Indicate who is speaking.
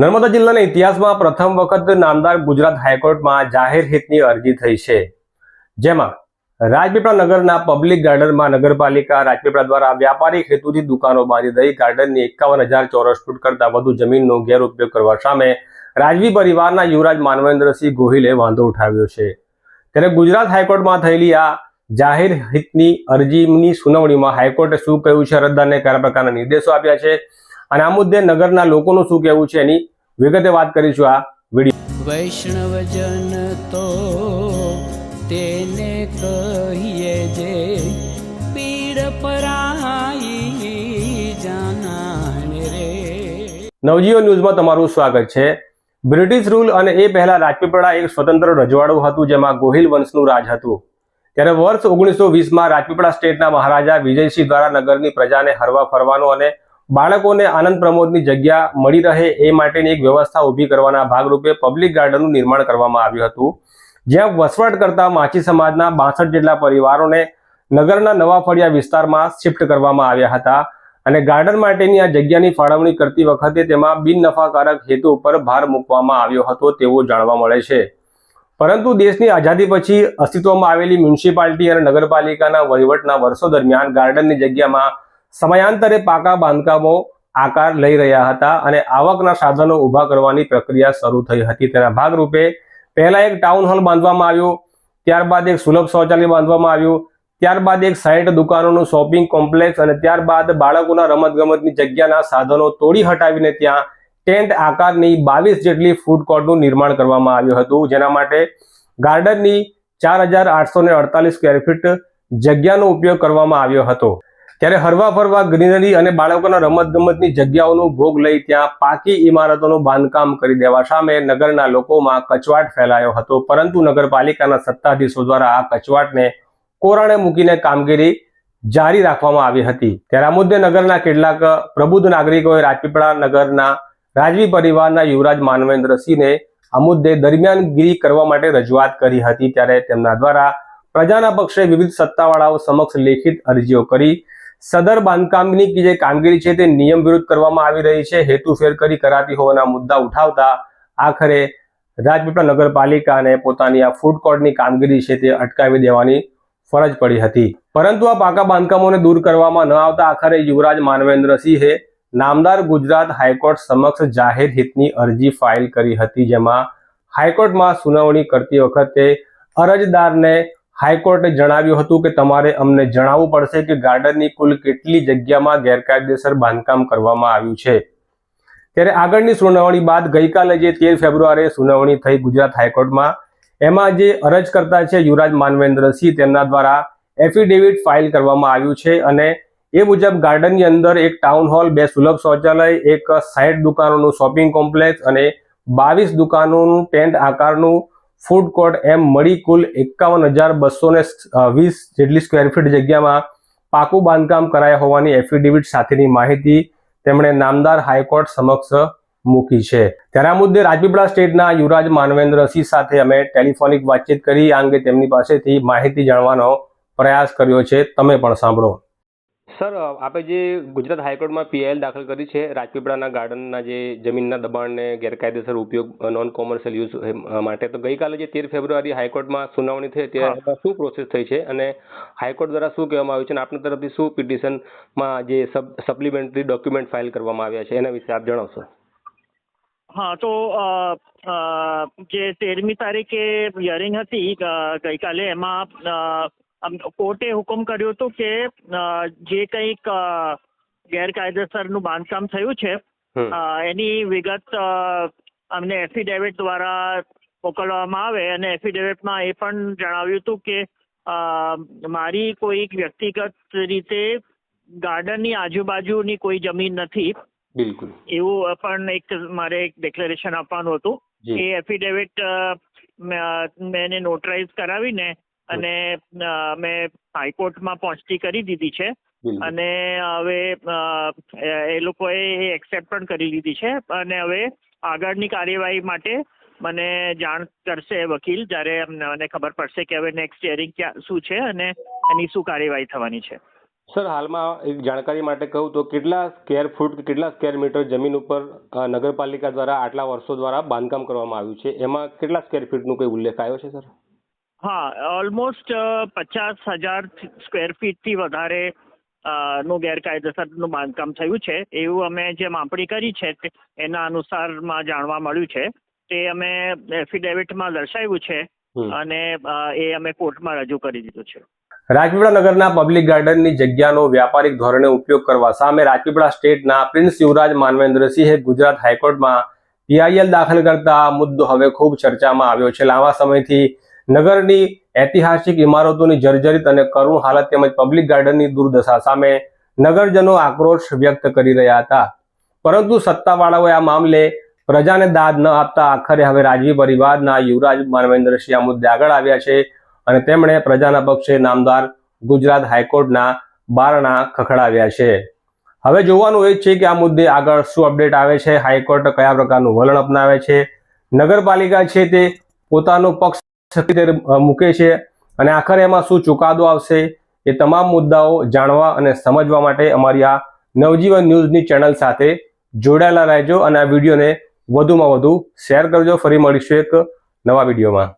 Speaker 1: નર્મદા જિલ્લાના ઇતિહાસમાં પ્રથમ વખત નામદાર ગુજરાત હાઈકોર્ટમાં જાહેર હિતની અરજી થઈ છે, જેમાં રાજપીપળા નગરના પબ્લિક ગાર્ડનમાં નગરપાલિકા રાજપીપળા દ્વારા વ્યાપારિક હેતુથી દુકાનો બાંધી દઈ ગાર્ડનની 51,000 ચોરસ ફૂટ કરતાં વધુ જમીનનો ગેરઉપયોગ કરવા સામે રાજવી પરિવારના યુવરાજ માનવેન્દ્રસિંહ ગોહિલે વાંધો ઉઠાવ્યો છે। ત્યારે ગુજરાત હાઈકોર્ટમાં થયેલી આ જાહેર હિતની અરજીની સુનાવણીમાં હાઈકોર્ટે શું કહ્યું છે, અરજદારને કયા પ્રકારના નિર્દેશો આપ્યા છે અને આ મુદ્દે નગરના લોકોનું શું કહેવું છે એની વિગતે વાત કરીશું આ વિડીયો।
Speaker 2: વૈષ્ણવજન તો તેને કહીએ જે પીડ પરાઈ જાનાને રે।
Speaker 1: નવજીવન ન્યૂઝમાં તમારું સ્વાગત છે। બ્રિટિશ રૂલ અને એ પહેલા રાજપીપળા એક સ્વતંત્ર રજવાડું હતું જેમાં ગોહિલ વંશનું રાજ હતું। ત્યારે વર્ષ 1920માં રાજપીપળા સ્ટેટના મહારાજા વિજયસિંહ દ્વારા નગરની પ્રજાને હરવા ફરવાનો અને બાળકોને આનંદ પ્રમોદની જગ્યા મળી રહે એ માટેની એક વ્યવસ્થા ઊભી કરવાના ભાગરૂપે પબ્લિક ગાર્ડનનું નિર્માણ કરવામાં આવ્યું હતું, જ્યાં વસવાટ કરતા માછી સમાજના 62 જેટલા પરિવારોને નગરના નવા ફળિયા વિસ્તારમાં શિફ્ટ કરવામાં આવ્યા હતા અને ગાર્ડન માટેની આ જગ્યાની ફાળવણી કરતી વખતે તેમાં બિનનફાકારક હેતુ ઉપર ભાર મૂકવામાં આવ્યો હતો તેવું જાણવા મળે છે। પરંતુ દેશની આઝાદી પછી અસ્તિત્વમાં આવેલી મ્યુનિસિપાલિટી અને નગરપાલિકાના વહીવટના વર્ષો દરમિયાન ગાર્ડનની જગ્યામાં સમયાંતરે પાકા બાંધકામો આકાર લઈ રહ્યા હતા અને આવકના સાધનો ઊભા કરવાની પ્રક્રિયા શરૂ થઈ હતી। તેના ભાગરૂપે પહેલા એક ટાઉન હોલ બાંધવામાં આવ્યો, ત્યારબાદ એક સુલભ શૌચાલય બાંધવામાં આવ્યું, ત્યારબાદ એક 60 દુકાનોનું શોપિંગ કોમ્પ્લેક્સ અને ત્યારબાદ બાળકોના રમતગમતની જગ્યાના સાધનો તોડી હટાવીને ત્યાં ટેન્ટ આકારની 22 જેટલી ફૂડ કોર્ટનું નિર્માણ કરવામાં આવ્યું હતું, જેના માટે ગાર્ડનની 4,848 સ્ક્વેર ફીટ જગ્યાનો ઉપયોગ કરવામાં આવ્યો હતો। ત્યારે હરવા ફરવા ગ્રીનરી અને બાળકોના રમતગમતની જગ્યાઓનો ભોગ લઈ ત્યાં પાકી ઇમારતોનું બાંધકામ કરી દેવા સામે નગરના લોકોમાં કચવાટ ફેલાયો હતો, પરંતુ નગરપાલિકાના સત્તાધીશો દ્વારા આ કચવાટને કોરાણે મૂકીને કામગીરી જારી રાખવામાં આવી હતી। ત્યારે આ મુદ્દે નગરના કેટલાક પ્રબુદ્ધ નાગરિકોએ રાજપીપળા નગરના રાજવી પરિવારના યુવરાજ માનવેન્દ્રસિંહને આ મુદ્દે દરમિયાનગીરી કરવા માટે રજૂઆત કરી હતી। ત્યારે તેમના દ્વારા પ્રજાના પક્ષે વિવિધ સત્તાવાળાઓ સમક્ષ લેખિત અરજીઓ કરી સદર બાંધકામની જે કામગીરી છે તે નિયમ વિરુદ્ધ કરવામાં આવી રહી છે, હેતુફેર કરી કરાતી હોવાના મુદ્દા ઉઠાવતા આખરે રાજપીપળા નગરપાલિકાને પોતાની આ ફૂડ કોર્ટની કામગીરી છે તે અટકાવી દેવાની ફરજ પડી હતી। પરંતુ આ પાકા બાંધકામોને દૂર કરવામાં ન આવતા આખરે યુવરાજ માનવેન્દ્રસિંહે નામદાર ગુજરાત હાઈકોર્ટ સમક્ષ જાહેર હિતની અરજી ફાઇલ કરી હતી, જેમાં હાઈકોર્ટમાં સુનાવણી કરતી વખતે અરજદારને હાઈકોર્ટે જણાવ્યું હતું કે તમારે અમને જણાવવું પડશે કે ગાર્ડનની કુલ કેટલી જગ્યામાં ગેરકાયદેસર બાંધકામ કરવામાં આવ્યું છે। ત્યારે આગળની સુનાવણી બાદ ગઈકાલે જે 13 ફેબ્રુઆરીએ સુનાવણી થઈ ગુજરાત હાઈકોર્ટમાં, એમાં જે અરજકર્તા છે યુવરાજ માનવેન્દ્રસિંહ, તેમના દ્વારા એફિડેવિટ ફાઇલ કરવામાં આવ્યું છે અને એ મુજબ ગાર્ડનની અંદર એક ટાઉન હોલ, 2 સુલભ શૌચાલય, એક 60 દુકાનોનું શોપિંગ કોમ્પ્લેક્સ અને 22 દુકાનોનું ટેન્ટ આકારનું ફૂડ કોર્ટ એમ મળી કુલ 51,220 જેટલી સ્ક્વેર ફીટ જગ્યામાં પાકું બાંધકામ કરાયા હોવાની એફિડેવિટ સાથેની માહિતી તેમણે નામદાર હાઈકોર્ટ સમક્ષ મૂકી છે। ત્યારે આ મુદ્દે રાજપીપળા સ્ટેટના યુવરાજ માનવેન્દ્રસિંહ સાથે અમે ટેલિફોનિક વાતચીત કરી આ અંગે તેમની પાસેથી માહિતી જાણવાનો પ્રયાસ કર્યો છે, તમે પણ સાંભળો। સર, આપે જે ગુજરાત હાઈકોર્ટમાં પીઆઈએલ દાખલ કરી છે રાજપીપળાના ગાર્ડનના જે જમીનના દબાણને ગેરકાયદેસર ઉપયોગ નોન કોમર્શિયલ યુઝ માટે, તો ગઈકાલે જે 13 ફેબ્રુઆરી હાઈકોર્ટમાં સુનાવણી થઈ ત્યારે શું પ્રોસેસ થઈ છે અને હાઈકોર્ટ દ્વારા શું કહેવામાં આવ્યું છે અને આપની તરફથી શું પિટિશનમાં જે સપ્લિમેન્ટરી ડોક્યુમેન્ટ ફાઇલ કરવામાં આવ્યા છે એના વિશે આપ જણાવશો।
Speaker 3: હા, તો જે 13મી તારીખે હિયરિંગ હતી ગઈકાલે, એમાં કોર્ટે હુકમ કર્યો હતો કે જે કંઈક ગેરકાયદેસરનું બાંધકામ થયું છે એની વિગત અમને એફિડેવિટ દ્વારા મોકલવામાં આવે અને એફિડેવિટમાં એ પણ જણાવ્યું હતું કે મારી કોઈ વ્યક્તિગત રીતે ગાર્ડનની આજુબાજુની કોઈ જમીન નથી,
Speaker 1: બિલકુલ
Speaker 3: એવું પણ મારે એક ડિક્લેરેશન આપવાનું હતું। એ એફિડેવિટ મેં નોટરાઇઝ કરાવીને અને મેં હાઈકોર્ટમાં પહોંચતી કરી દીધી છે અને હવે એ લોકોએ એક્સેપ્ટ પણ કરી લીધી છે અને હવે આગળની કાર્યવાહી માટે મને જાણ કરશે વકીલ જ્યારે મને ખબર પડશે કે હવે નેક્સ્ટ હિયરિંગ શું છે અને એની શું કાર્યવાહી થવાની છે।
Speaker 1: સર, હાલમાં એક જાણકારી માટે કહું તો કેટલા સ્ક્વેર ફૂટ કે કેટલા સ્ક્વેર મીટર જમીન ઉપર નગરપાલિકા દ્વારા આટલા વર્ષો દ્વારા બાંધકામ કરવામાં આવ્યું છે, એમાં કેટલા સ્ક્વેર ફીટનો કોઈ ઉલ્લેખ આવ્યો છે સર?
Speaker 3: હા, ઓલમોસ્ટ 50,000 સ્ક્વેર ફીટથી વધારે નું ગેરકાયદેસરનું બાંધકામ થયું છે એવું અમે જે માપણી કરી છે એના અનુસારમાં જાણવા મળ્યું છે. તે અમે એફિડેવિટમાં દર્શાવ્યું છે અને એ અમે કોર્ટમાં રજૂ કરી દીધું છે.
Speaker 1: રાજપીપળા નગરના પબ્લિક ગાર્ડનની જગ્યાનો વ્યાપારિક ધોરણે ઉપયોગ કરવા સામે રાજપીપળા સ્ટેટના પ્રિન્સ યુવરાજ માનવેન્દ્રસિંહે ગુજરાત હાઈકોર્ટમાં PIL દાખલ કરતા આ મુદ્દો હવે ખૂબ ચર્ચામાં આવ્યો છે. લાંબા સમયથી નગરની ઐતિહાસિક ઇમારતોની જર્જરિત અને કરુણ હાલત તેમજ પબ્લિક ગાર્ડનની દુર્દશા સામે નગરજનો આક્રોશ વ્યક્ત કરી રહ્યા હતા, પરંતુ સત્તાવાળાઓએ આ મામલે પ્રજાને દાદ ન આપતા આખરે હવે રાજવી પરિવારના યુવરાજ માનવેન્દ્રસિંહ આ મુદ્દે આગળ આવ્યા છે અને તેમણે પ્રજાના પક્ષે નામદાર ગુજરાત હાઈકોર્ટના બારણા ખખડાવ્યા છે. હવે જોવાનું એ જ છે કે આ મુદ્દે આગળ શું અપડેટ આવે છે, હાઈકોર્ટ કયા પ્રકારનું વલણ અપનાવે છે, નગરપાલિકા છે તે પોતાનો પક્ષ મૂકે છે અને આખરે એમાં શું ચુકાદો આવશે, એ તમામ મુદ્દાઓ જાણવા અને સમજવા માટે અમારી આ નવજીવન ન્યૂઝની ચેનલ સાથે જોડાયેલા રહેજો અને આ વિડીયોને વધુમાં વધુ શેર કરજો. ફરી મળીશું એક નવા વિડીયોમાં.